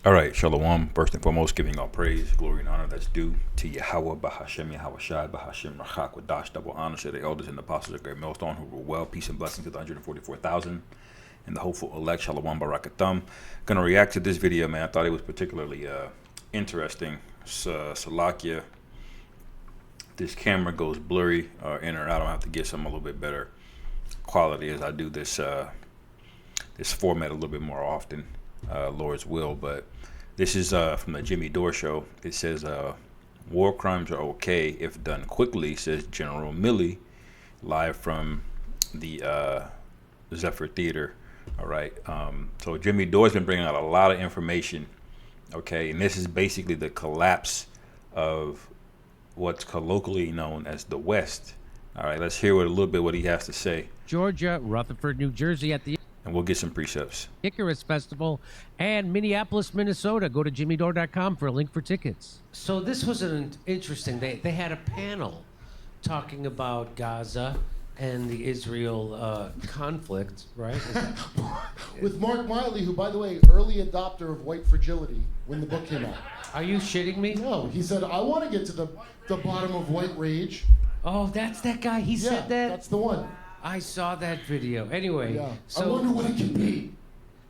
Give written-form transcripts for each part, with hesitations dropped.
All right, Shalom. First and foremost, giving all praise, glory, and honor that's due to Yahweh, Bahashem, Yahweh Shai, Bahashem, Rachak, Wadash, double honor to the elders and the apostles of Great Millstone who were well, peace and blessings to the 144,000 and the hopeful elect, Shalom, Barakathum. Gonna react to this video, man. I thought it was particularly interesting. Salakia, this camera goes blurry in or out. I'll have to get some a little bit better quality as I do this this format a little bit more often, Lord's will. But this is from the Jimmy Dore show. It says war crimes are okay if done quickly, says General Milley, live from the Zephyr Theater. All right, so Jimmy Dore's been bringing out a lot of information, okay, and this is basically the collapse of what's colloquially known as the West. All right, let's hear a little bit what he has to say. Georgia, Rutherford, New Jersey at the And we'll get some precepts. Icarus Festival, and Minneapolis, Minnesota. Go to jimmydore.com for a link for tickets. So this was an interesting, they had a panel talking about Gaza and the Israel conflict, right? With Mark Miley, who, by the way, early adopter of white fragility when the book came out. Are you shitting me? No, he said, I want to get to the bottom of white rage. Oh, that's that guy. He said that? That's the one. I saw that video. Anyway, Yeah. so I wonder what it can be.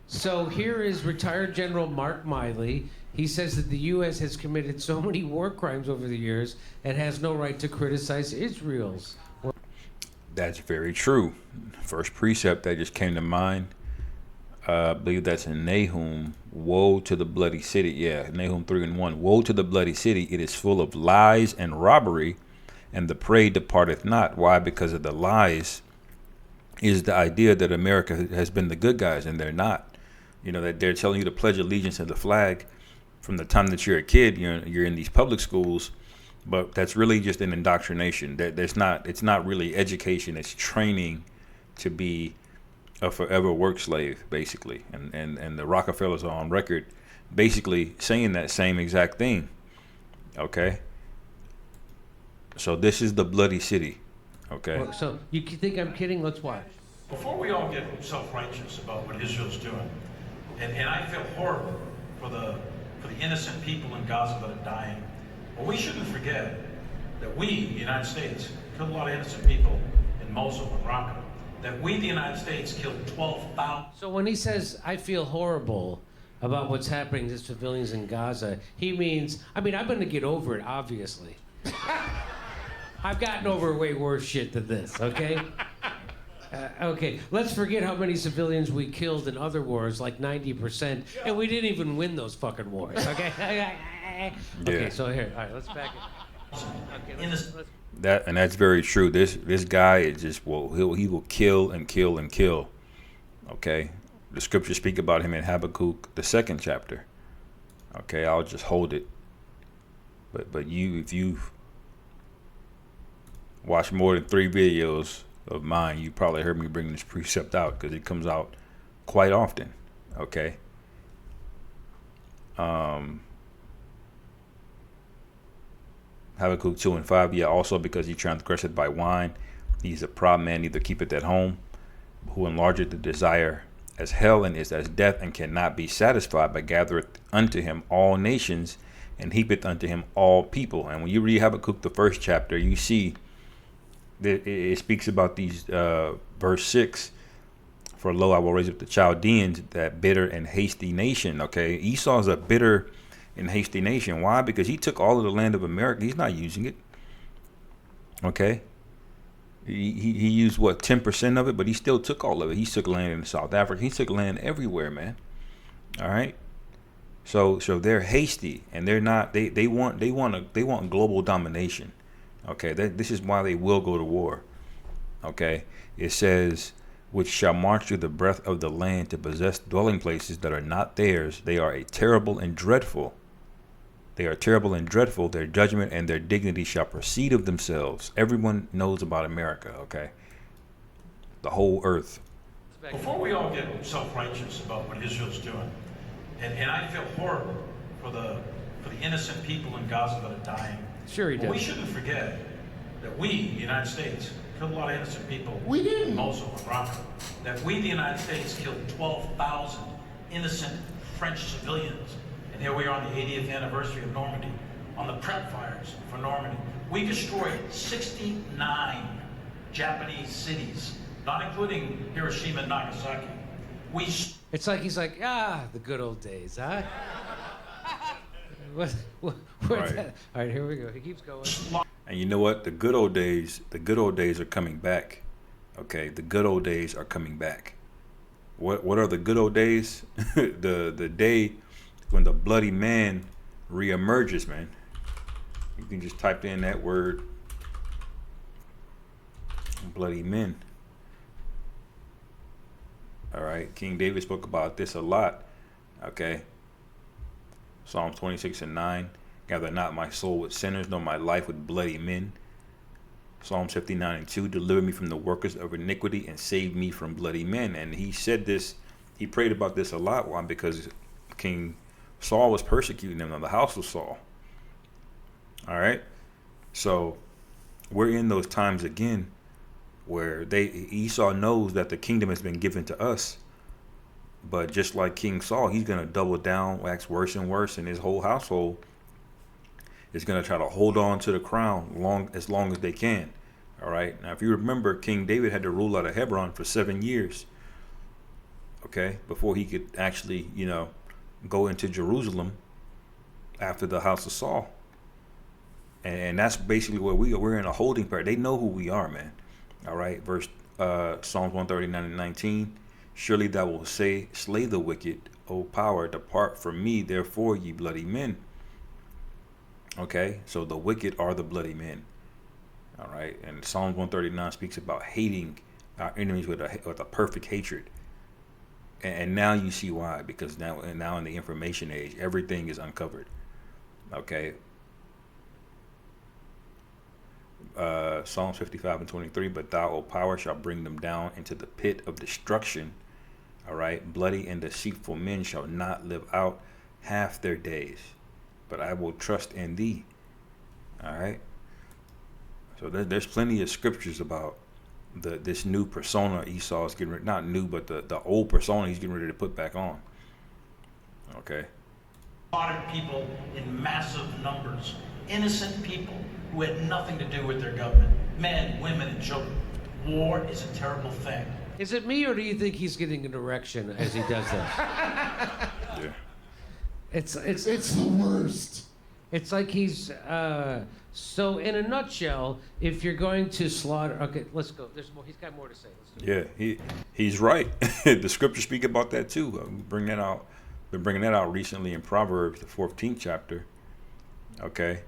So here is retired General Mark Miley. He says that the U.S. has committed so many war crimes over the years and has no right to criticize Israel's. That's very true. First precept that just came to mind, I believe that's in Nahum. Woe to the bloody city. Yeah, Nahum 3:1. Woe to the bloody city. It is full of lies and robbery, and the prey departeth not. Why? Because of the lies is the idea that America has been the good guys, and they're not. You know, that they're telling you to pledge allegiance to the flag from the time that you're a kid. You're in these public schools, but that's really just an indoctrination. It's not really education. It's training to be a forever work slave, basically. And the Rockefellers are on record basically saying that same exact thing. Okay. So this is the bloody city. Okay. So you think I'm kidding? Let's watch. Before we all get self-righteous about what Israel's doing, and I feel horrible for the innocent people in Gaza that are dying, but we shouldn't forget that we, the United States, killed a lot of innocent people in Mosul and Raqqa. That we, the United States, killed 12,000. So when he says, I feel horrible about what's happening to civilians in Gaza, he means, I'm going to get over it, obviously. I've gotten over way worse shit than this, okay? Okay, let's forget how many civilians we killed in other wars, like 90%, and we didn't even win those fucking wars, okay? Okay, so here, all right, let's back it. Okay, let's That's very true. This guy is just he will kill and kill and kill. Okay, the scriptures speak about him in Habakkuk, the 2nd chapter. Okay, I'll just hold it. But if you've watched more than 3 videos of mine, you probably heard me bring this precept out because it comes out quite often. Okay. Habakkuk 2:5. Yeah, also because he transgresseth by wine, he's a proud man, neither keepeth at home, who enlargeth the desire as hell and is as death, and cannot be satisfied, but gathereth unto him all nations, and heapeth unto him all people. And when you read Habakkuk, the 1st chapter, you see that it speaks about these, verse 6, for lo, I will raise up the Chaldeans, that bitter and hasty nation. Okay, Esau's a bitter and hasty nation. Why? Because he took all of the land of America. He's not using it. Okay, he used what, 10% of it, but he still took all of it. He took land in South Africa. He took land everywhere, man. All right. So they're hasty, and they're not. They want global domination. Okay, this is why they will go to war. Okay, it says, which shall march through the breadth of the land to possess dwelling places that are not theirs. They are terrible and dreadful. They are terrible and dreadful. Their judgment and their dignity shall proceed of themselves. Everyone knows about America, okay? The whole earth. Before we all get self-righteous about what Israel's doing, and I feel horrible for the innocent people in Gaza that are dying. Sure he does. But we shouldn't forget that we, the United States, killed a lot of innocent people We didn't. in Mosul and Raqqa. That we, the United States, killed 12,000 innocent French civilians And here we are on the 80th anniversary of Normandy, on the prep fires for Normandy. We destroyed 69 Japanese cities, not including Hiroshima and Nagasaki. It's like he's like, the good old days, huh? What, Right. All right, here we go. He keeps going. And you know what? The good old days are coming back. Okay, the good old days are coming back. What are the good old days? the day when the bloody man reemerges, man. You can just type in that word, bloody men. All right, King David spoke about this a lot. Okay, Psalms 26:9. Gather not my soul with sinners, nor my life with bloody men. Psalms 59:2. Deliver me from the workers of iniquity and save me from bloody men. And he said this, he prayed about this a lot. Why? Because King Saul was persecuting him, the house of Saul. All right. So we're in those times again where Esau knows that the kingdom has been given to us. But just like King Saul, he's going to double down, wax worse and worse, and his whole household is going to try to hold on to the crown as long as they can. All right. Now, if you remember, King David had to rule out of Hebron for 7 years. Okay. Before he could actually, go into Jerusalem after the house of Saul. And that's basically where we're in a holding pattern. They know who we are, man. All right. Psalms 139:19. Surely thou wilt slay the wicked, O power, depart from me, therefore, ye bloody men. Okay, so the wicked are the bloody men. All right, and Psalms 139 speaks about hating our enemies with a perfect hatred. And now you see why, because now in the information age, everything is uncovered. Okay. Psalms 55:23. But thou, O power, shall bring them down into the pit of destruction. All right. Bloody and deceitful men shall not live out half their days, but I will trust in thee. All right. So there's plenty of scriptures about this new persona Esau is getting rid, not new, but the old persona he's getting ready to put back on. Okay. Slaughtered people in massive numbers, innocent people who had nothing to do with their government, men, women, and children. War is a terrible thing. Is it me, or do you think he's getting an erection as he does that? Yeah. It's the worst. It's like he's so in a nutshell, if you're going to slaughter, okay, let's go. There's more. He's got more to say. Let's do it. Yeah, he's right. The scriptures speak about that too. Bring that out. Been bringing that out recently in Proverbs, the 14th chapter. Okay.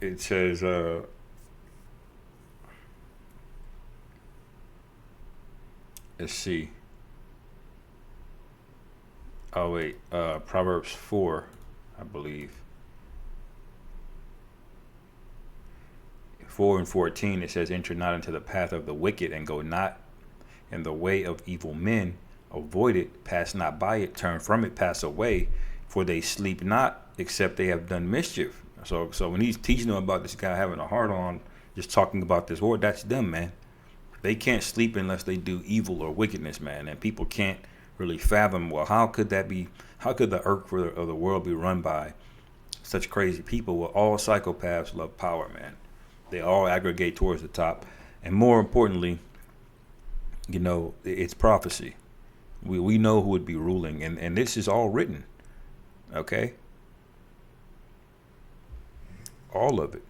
It says, let's see. Oh wait, Proverbs 4, I believe. 4:14, it says, enter not into the path of the wicked, and go not in the way of evil men. Avoid it, pass not by it, turn from it, pass away, for they sleep not, except they have done mischief. So when he's teaching them about this guy having a heart on, just talking about this war, that's them, man. They can't sleep unless they do evil or wickedness, man. And people can't really fathom, well, how could that be? How could the earth of the world be run by such crazy people? Well, all psychopaths love power, man. They all aggregate towards the top. And more importantly, it's prophecy. We know who would be ruling, and this is all written. Okay? All of it.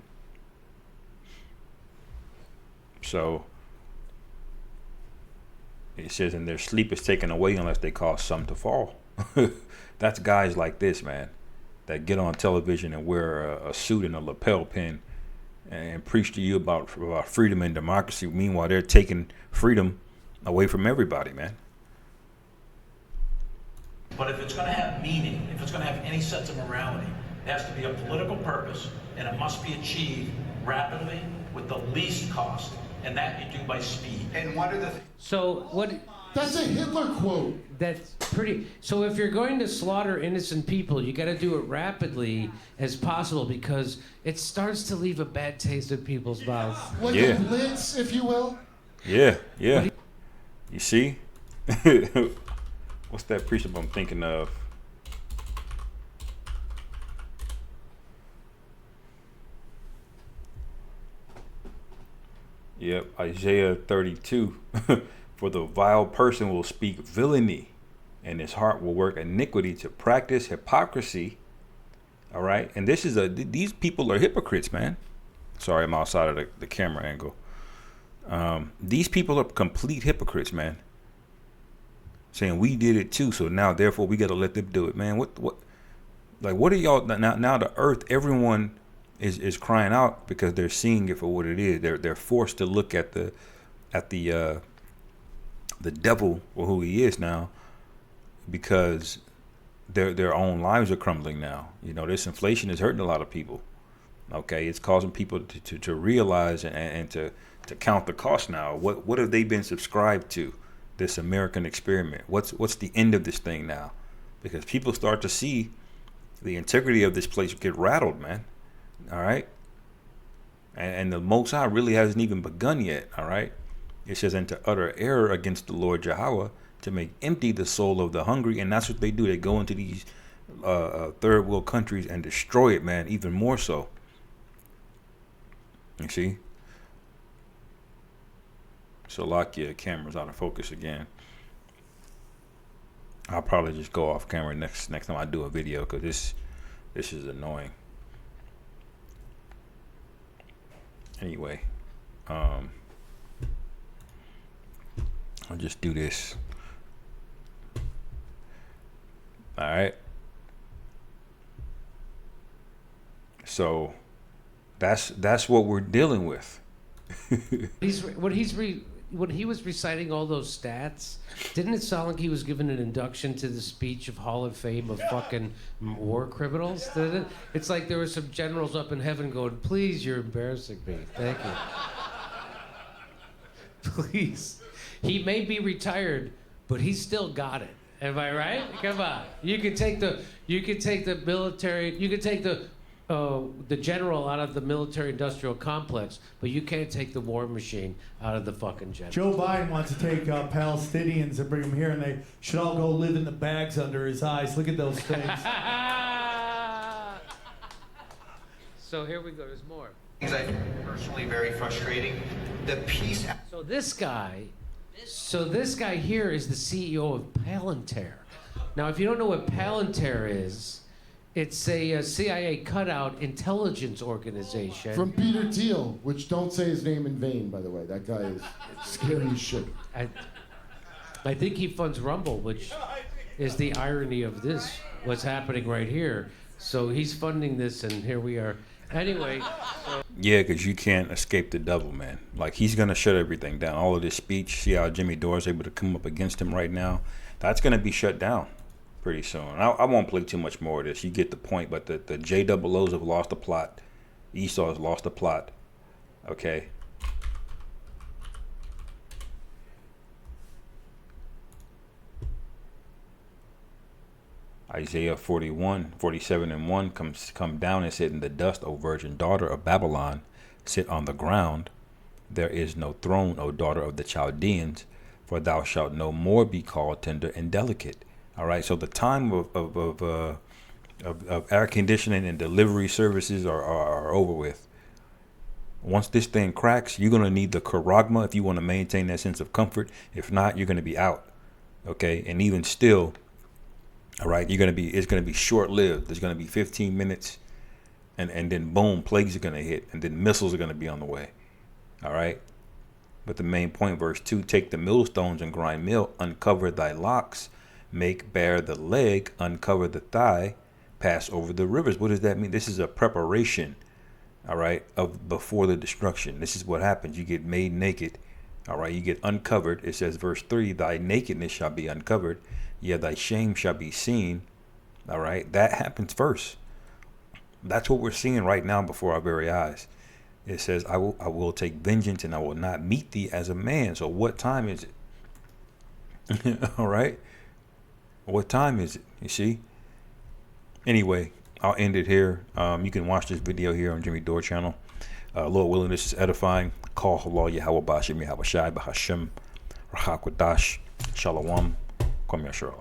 So it says, and their sleep is taken away unless they cause some to fall. That's guys like this, man, that get on television and wear a suit and a lapel pin and preach to you about freedom and democracy. Meanwhile, they're taking freedom away from everybody, man. But if it's going to have meaning, if it's going to have any sense of morality, it has to be a political purpose, and it must be achieved rapidly with the least cost, and that you do by speed. And what are the So what? That's a Hitler quote. That's pretty. So if you're going to slaughter innocent people, you got to do it rapidly as possible, because it starts to leave a bad taste in people's mouths. Like Yeah. a blitz, if you will. Yeah. You see? What's that precept I'm thinking of? Yep, Isaiah 32. For the vile person will speak villainy, and his heart will work iniquity to practice hypocrisy. All right, and these people are hypocrites, man. Sorry, I'm outside of the camera angle. These people are complete hypocrites, man. Saying we did it too, so now therefore we got to let them do it, man. What? Like, what are y'all now? Now the earth, everyone is crying out because they're seeing it for what it is. They're forced to look at the devil for who he is now, because their own lives are crumbling now. You know, this inflation is hurting a lot of people. Okay, it's causing people to realize and to count the cost now. What have they been subscribed to? This American experiment. What's the end of this thing now? Because people start to see the integrity of this place get rattled, man. All right, and the Most High really hasn't even begun yet. All right, it says, and to utter error against the Lord Yahweh, to make empty the soul of the hungry. And that's what they do. They go into these third world countries and destroy it, man, even more so. You see? So Lakia, camera's out of focus again. I'll probably just go off camera next time I do a video, because this is annoying. Anyway, I'll just do this. All right. So that's what we're dealing with. When he was reciting all those stats, didn't it sound like he was giving an induction to the speech of Hall of Fame of fucking war criminals? Didn't it? It's like there were some generals up in heaven going, "Please, you're embarrassing me. Thank you. Please." He may be retired, but he's still got it. Am I right? Come on. You could take the military. You could take the general out of the military-industrial complex, but you can't take the war machine out of the fucking general. Joe Biden wants to take Palestinians and bring them here, and they should all go live in the bags under his eyes. Look at those things. So here we go. There's more. Things I find personally very frustrating. The peace. So this guy here is the CEO of Palantir. Now, if you don't know what Palantir is, it's a CIA cutout intelligence organization. From Peter Thiel, which don't say his name in vain, by the way. That guy is scary as shit. I think he funds Rumble, which is the irony of this, what's happening right here. So he's funding this, and here we are. Anyway. Yeah, because you can't escape the devil, man. Like, he's going to shut everything down. All of this speech, see how Jimmy Dore is able to come up against him right now? That's going to be shut down pretty soon. I won't play too much more of this. You get the point. But the JOOs have lost the plot. Esau has lost the plot. Okay. Isaiah 47:1 come down and sit in the dust, O virgin daughter of Babylon. Sit on the ground. There is no throne, O daughter of the Chaldeans, for thou shalt no more be called tender and delicate. All right, so the time of air conditioning and delivery services are over with. Once this thing cracks, you're going to need the charagma if you want to maintain that sense of comfort. If not, you're going to be out. Okay, and even still, all right, it's going to be short-lived. There's going to be 15 minutes, and then boom, plagues are going to hit, and then missiles are going to be on the way. All right, but the main point, verse 2, take the millstones and grind meal, uncover thy locks, make bare the leg, uncover the thigh, pass over the rivers. What does that mean? This is a preparation, all right, of before the destruction. This is what happens. You get made naked, all right, you get uncovered. It says, verse 3, thy nakedness shall be uncovered, yeah, thy shame shall be seen. All right, that happens first. That's what we're seeing right now before our very eyes. It says, I will take vengeance, and I will not meet thee as a man. So what time is it? All right, what time is it? You see? Anyway, I'll end it here. You can watch this video here on Jimmy Dore channel. Lord willing, this is edifying. Call halal Yahweh Bashim Yahweh Shai Bahashim Rahakwadash Shalom. Kwam Yashar.